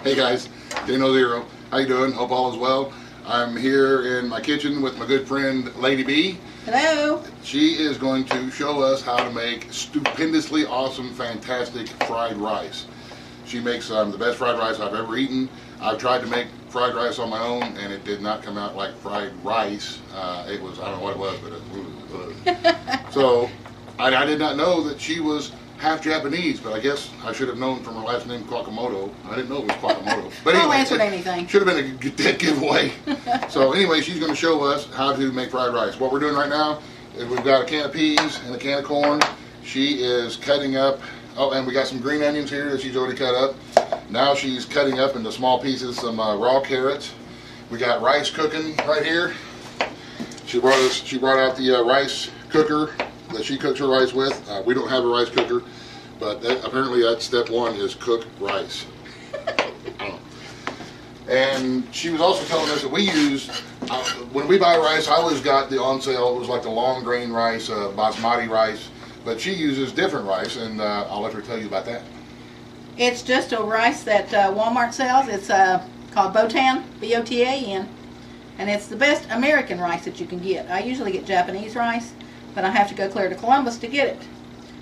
Hey guys, Jnull0. How you doing? Hope all is well. I'm here in my kitchen with my good friend Lady B. Hello. She is going to show us how to make stupendously awesome, fantastic fried rice. She makes the best fried rice I've ever eaten. I've tried to make fried rice on my own and it did not come out like fried rice. It was, I don't know what it was, but it was. So I did not know that she was half Japanese, but I guess I should have known from her last name, Quakamoto. I didn't know it was Quakamoto. But anyway, I'll answer anything. Should have been a dead giveaway. So anyway, she's going to show us how to make fried rice. What we're doing right now is we've got a can of peas and a can of corn. She is cutting up, oh, and we got some green onions here that she's already cut up. Now she's cutting up into small pieces some raw carrots. We got rice cooking right here. She brought out the rice cooker that she cooks her rice with. We don't have a rice cooker, but apparently that's step one, is cook rice. And she was also telling us that we use, when we buy rice, I always got the on sale, it was like the long grain rice, basmati rice, but she uses different rice, and I'll let her tell you about that. It's just a rice that Walmart sells. It's called Botan, B-O-T-A-N, and it's the best American rice that you can get. I usually get Japanese rice, but I have to go clear to Columbus to get it.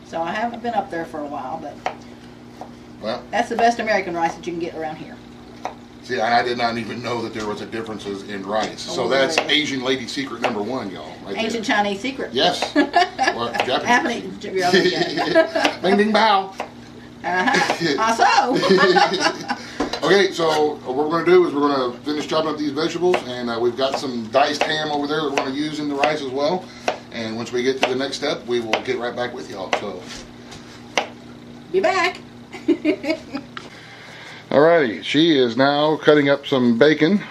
So I haven't been up there for a while, but well, that's the best American rice that you can get around here. See, I did not even know that there was a differences in rice. So that's Asian lady secret number one, y'all. Right Ancient there. Chinese secret. Yes. Well, Japanese. Bing, ding, bow. Okay, so what we're going to do is we're going to finish chopping up these vegetables, and we've got some diced ham over there that we're going to use in the rice as well. And once we get to the next step, we will get right back with y'all. So, be back. Alrighty, she is now cutting up some bacon.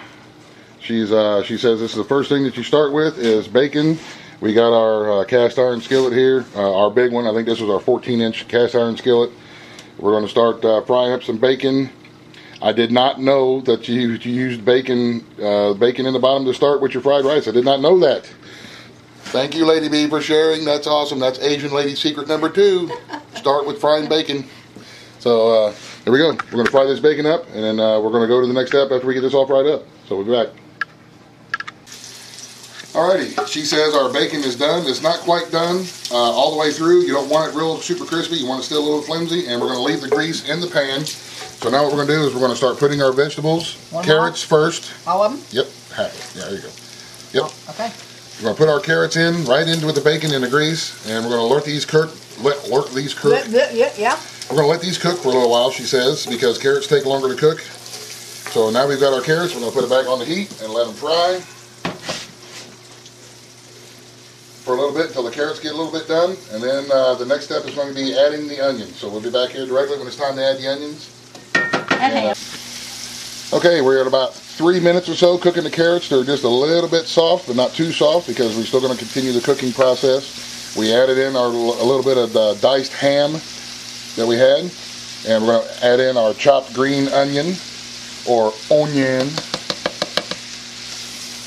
She says this is the first thing that you start with is bacon. We got our cast iron skillet here, our big one. I think this was our 14-inch cast iron skillet. We're going to start frying up some bacon. I did not know that you used bacon in the bottom to start with your fried rice. I did not know that. Thank you, Lady B, for sharing. That's awesome. That's Asian lady secret number 2. Start with frying bacon. So here we go. We're going to fry this bacon up, and then we're going to go to the next step after we get this all fried up. So we'll be back. Alrighty, she says our bacon is done. It's not quite done all the way through. You don't want it real super crispy. You want it still a little flimsy, and we're going to leave the grease in the pan. So now what we're going to do is we're going to start putting our vegetables, carrots first. All of them? Yep, half. Yeah, there you go. Yep. Oh, okay. We're going to put our carrots in right into with the bacon and the grease, and we're going to let these cook. Yeah. We're going to let these cook for a little while, she says, because carrots take longer to cook. So now we've got our carrots. We're going to put it back on the heat and let them fry for a little bit until the carrots get a little bit done. And then the next step is going to be adding the onions. So we'll be back here directly when it's time to add the onions. Okay, we're at about 3 minutes or so cooking the carrots. They're just a little bit soft, but not too soft, because we're still going to continue the cooking process. We added in a little bit of the diced ham that we had, and we're going to add in our chopped green onion, or onion,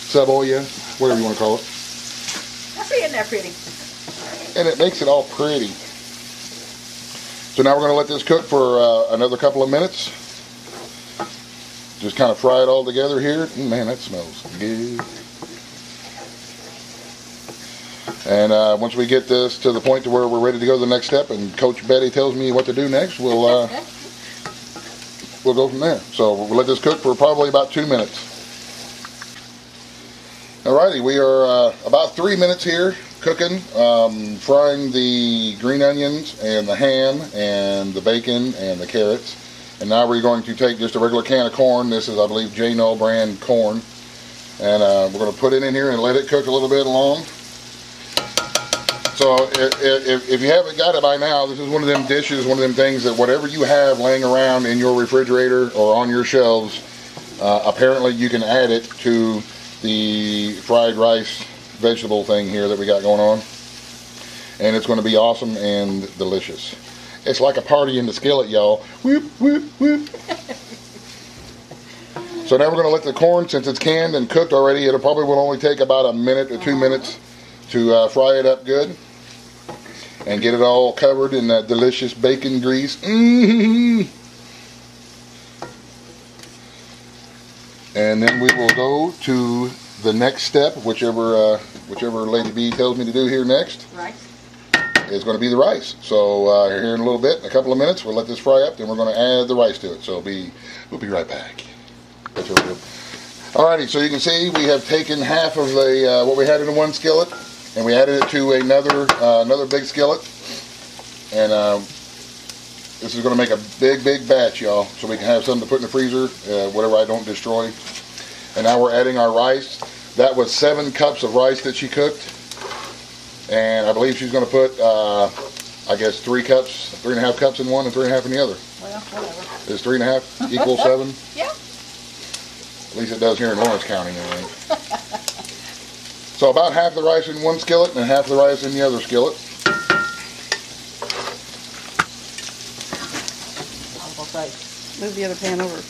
cebolla, whatever you want to call it. I see it there pretty. And it makes it all pretty. So now we're going to let this cook for another couple of minutes. Just kind of fry it all together here. Man, that smells good. And once we get this to the point to where we're ready to go to the next step, and Coach Betty tells me what to do next, we'll go from there. So we'll let this cook for probably about 2 minutes. Alrighty, we are about 3 minutes here cooking, frying the green onions and the ham and the bacon and the carrots. And now we're going to take just a regular can of corn. This is, I believe, Jnull brand corn. And we're going to put it in here and let it cook a little bit long. So if you haven't got it by now, this is one of them dishes, one of them things that whatever you have laying around in your refrigerator or on your shelves, apparently you can add it to the fried rice vegetable thing here that we got going on. And it's going to be awesome and delicious. It's like a party in the skillet, y'all. Whoop, whoop, whoop. So now we're going to let the corn, since it's canned and cooked already, it probably will only take about a minute or 2 minutes to fry it up good. And get it all covered in that delicious bacon grease. Mm-hmm. And then we will go to the next step, whichever Lady B tells me to do here next. Rice. Is going to be the rice. So here in a little bit, in a couple of minutes, we'll let this fry up, then we're going to add the rice to it. So we'll be right back. That's what we'll do. Alrighty, so you can see we have taken half of the what we had in the one skillet, and we added it to another big skillet. And this is going to make a big batch, y'all, so we can have something to put in the freezer, whatever I don't destroy. And now we're adding our rice. That was 7 cups of rice that she cooked. And I believe she's going to put, I guess, 3.5 cups in one and 3.5 in the other. Well, whatever. Is 3.5 equal 7? Yeah. At least it does here in Lawrence County, anyway. So about half the rice in one skillet and half the rice in the other skillet. I was going to say, move the other pan over.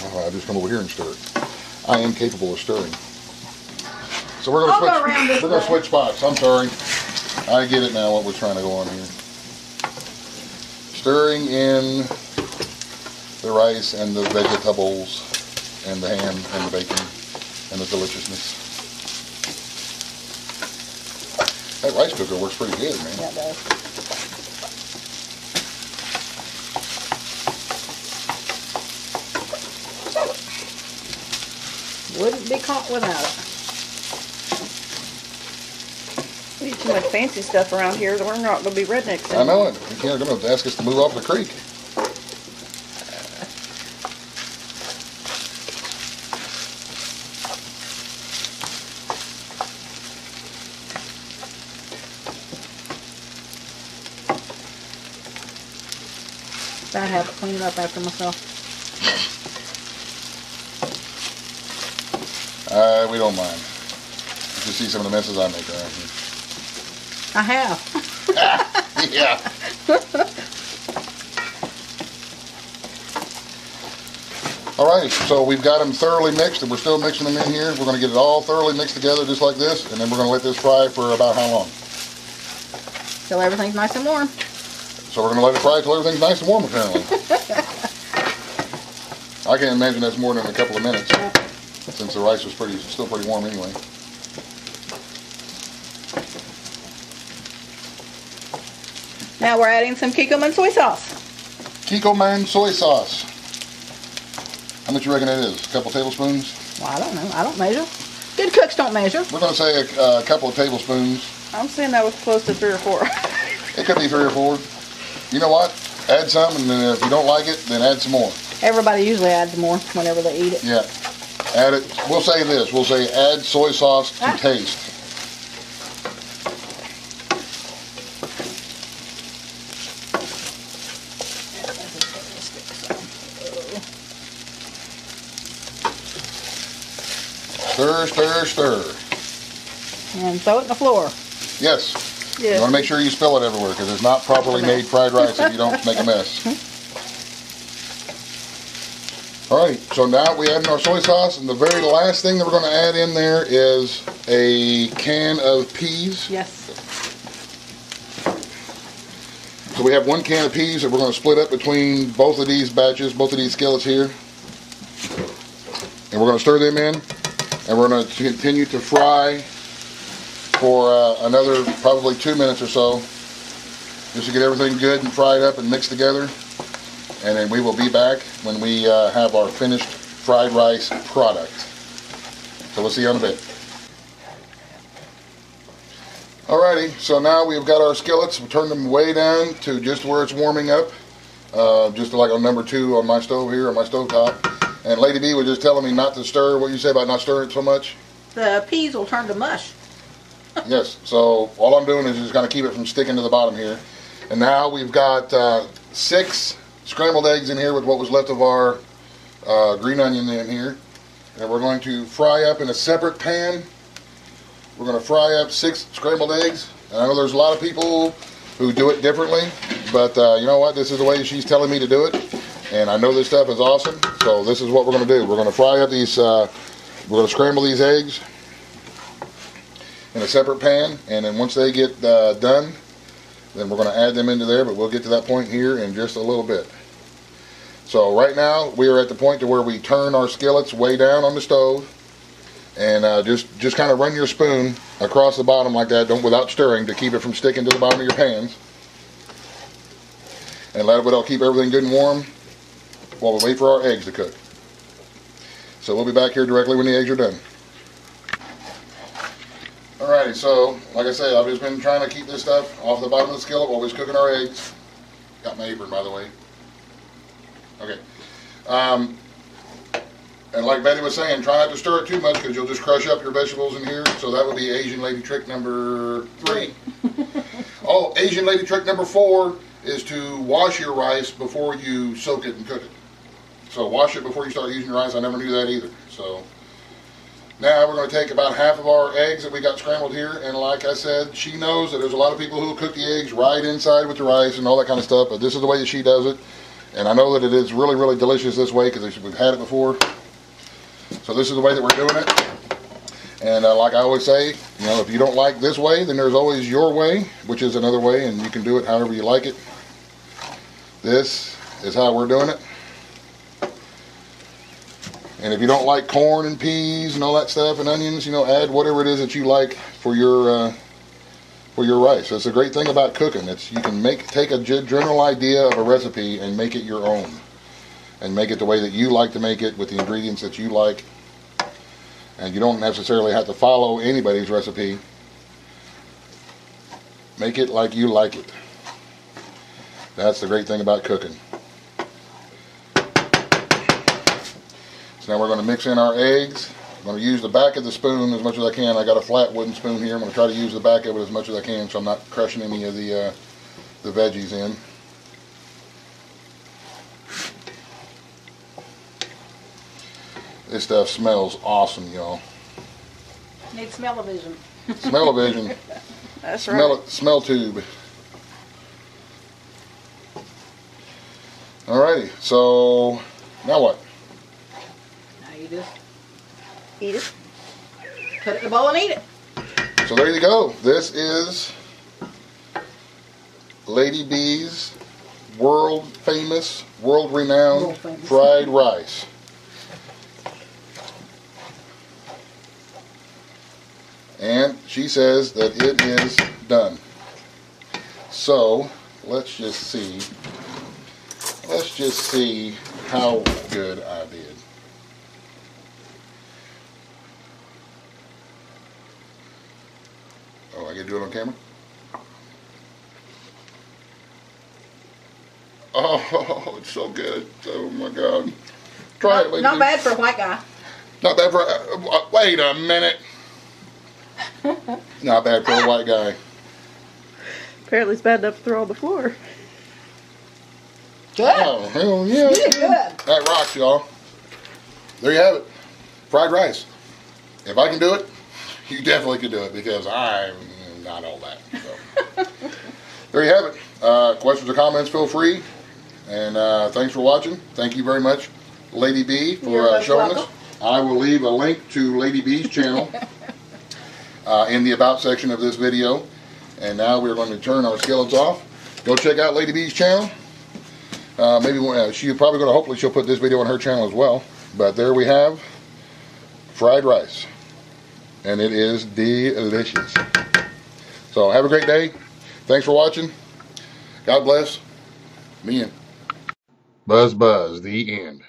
Oh, I just come over here and stir it. I am capable of stirring. So we're going to switch spots. I'm sorry. I get it now what we're trying to go on here. Stirring in the rice and the vegetables and the ham and the bacon and the deliciousness. That rice cooker works pretty good, man. Yeah, it does. Wouldn't be caught without it. We do too much fancy stuff around here that we're not going to be rednecks I anymore. know it. They're going to ask us to move off the creek. I have to clean it up after myself. We don't mind. You see some of the messes I make around here. I have. Yeah. Alright, so we've got them thoroughly mixed and we're still mixing them in here. We're going to get it all thoroughly mixed together just like this, and then we're going to let this fry for about how long? Till everything's nice and warm. So we're going to let it fry till everything's nice and warm, apparently. I can't imagine that's more than a couple of minutes, since the rice was still pretty warm anyway. Now we're adding some Kikkoman soy sauce. Kikkoman soy sauce. How much you reckon that is? A couple tablespoons? Well, I don't know. I don't measure. Good cooks don't measure. We're going to say a couple of tablespoons. I'm saying that was close to 3 or 4. It could be 3 or 4. You know what? Add some, and then if you don't like it, then add some more. Everybody usually adds more whenever they eat it. Yeah. Add it. We'll say this. We'll say add soy sauce to taste. Stir, stir, stir. And throw it in the floor. Yes. Yeah. You want to make sure you spill it everywhere because it's not properly made fried rice if you don't make a mess. Alright, so now we add in our soy sauce, and the very last thing that we're going to add in there is a can of peas. Yes. So we have 1 can of peas that we're going to split up between both of these batches, both of these skillets here. And we're going to stir them in, and we're going to continue to fry for another probably 2 minutes or so, just to get everything good and fried up and mixed together. And then we will be back when we have our finished fried rice product. So we'll see you in a bit. Alrighty, so now we've got our skillets. We turned them way down to just where it's warming up, just like on number 2 on my stove here, on my stove top. And Lady B was just telling me not to stir. What you say about not stirring it so much? The peas will turn to mush. Yes, so all I'm doing is just going to keep it from sticking to the bottom here. And now we've got 6 scrambled eggs in here with what was left of our green onion in here. And we're going to fry up in a separate pan. We're going to fry up 6 scrambled eggs. And I know there's a lot of people who do it differently, but you know what? This is the way she's telling me to do it. And I know this stuff is awesome, so this is what we're going to do. We're going to fry up these, we're going to scramble these eggs in a separate pan, and then once they get done, then we're going to add them into there, but we'll get to that point here in just a little bit. So right now we are at the point to where we turn our skillets way down on the stove, and just kind of run your spoon across the bottom like that, without stirring, to keep it from sticking to the bottom of your pans, and that'll keep everything good and warm while we wait for our eggs to cook. So we'll be back here directly when the eggs are done. Alrighty, so like I say, I've just been trying to keep this stuff off the bottom of the skillet while we're cooking our eggs. Got my apron, by the way. Okay. And like Betty was saying, try not to stir it too much because you'll just crush up your vegetables in here. So that would be Asian lady trick number 3. Oh, Asian lady trick number 4 is to wash your rice before you soak it and cook it. So wash it before you start using your rice. I never knew that either. So now we're going to take about half of our eggs that we got scrambled here. And like I said, she knows that there's a lot of people who cook the eggs right inside with the rice and all that kind of stuff. But this is the way that she does it. And I know that it is really, really delicious this way because we've had it before. So this is the way that we're doing it. And like I always say, you know, if you don't like this way, then there's always your way, which is another way, and you can do it however you like it. This is how we're doing it. And if you don't like corn and peas and all that stuff and onions, you know, add whatever it is that you like for your rice. That's the great thing about cooking. It's you can take a general idea of a recipe and make it your own. And make it the way that you like to make it with the ingredients that you like. And you don't necessarily have to follow anybody's recipe. Make it like you like it. That's the great thing about cooking. So now we're going to mix in our eggs. I'm going to use the back of the spoon as much as I can. I got a flat wooden spoon here. I'm going to try to use the back of it as much as I can so I'm not crushing any of the veggies in. This stuff smells awesome, y'all. Need smell-o-vision. Smell-o-vision. That's right. Smell tube. Alrighty, so now what? Now you just Eat it. put it in the bowl and eat it. So there you go. This is Lady B's world-famous, world-renowned fried rice. And she says that it is done. So let's just see. Let's just see how good I did. Oh, I get to do it on camera? Oh, it's so good. Oh my God. Try it, lady. Not bad for a white guy. Not bad for wait a minute. Not bad for a white guy. Apparently it's bad enough to throw on the floor. Good. Oh, hell yeah. You did good. That rocks, y'all. There you have it. Fried rice. If I can do it, you definitely can do it because I'm not all that. So. There you have it. Questions or comments, feel free. And thanks for watching. Thank you very much, Lady B, for showing us. I will leave a link to Lady B's channel in the About section of this video. And now we're going to turn our skillets off. Go check out Lady B's channel. Maybe she's probably going to, hopefully she'll put this video on her channel as well. But there we have fried rice. And it is delicious. So have a great day. Thanks for watching. God bless. Me in. Buzz, the end.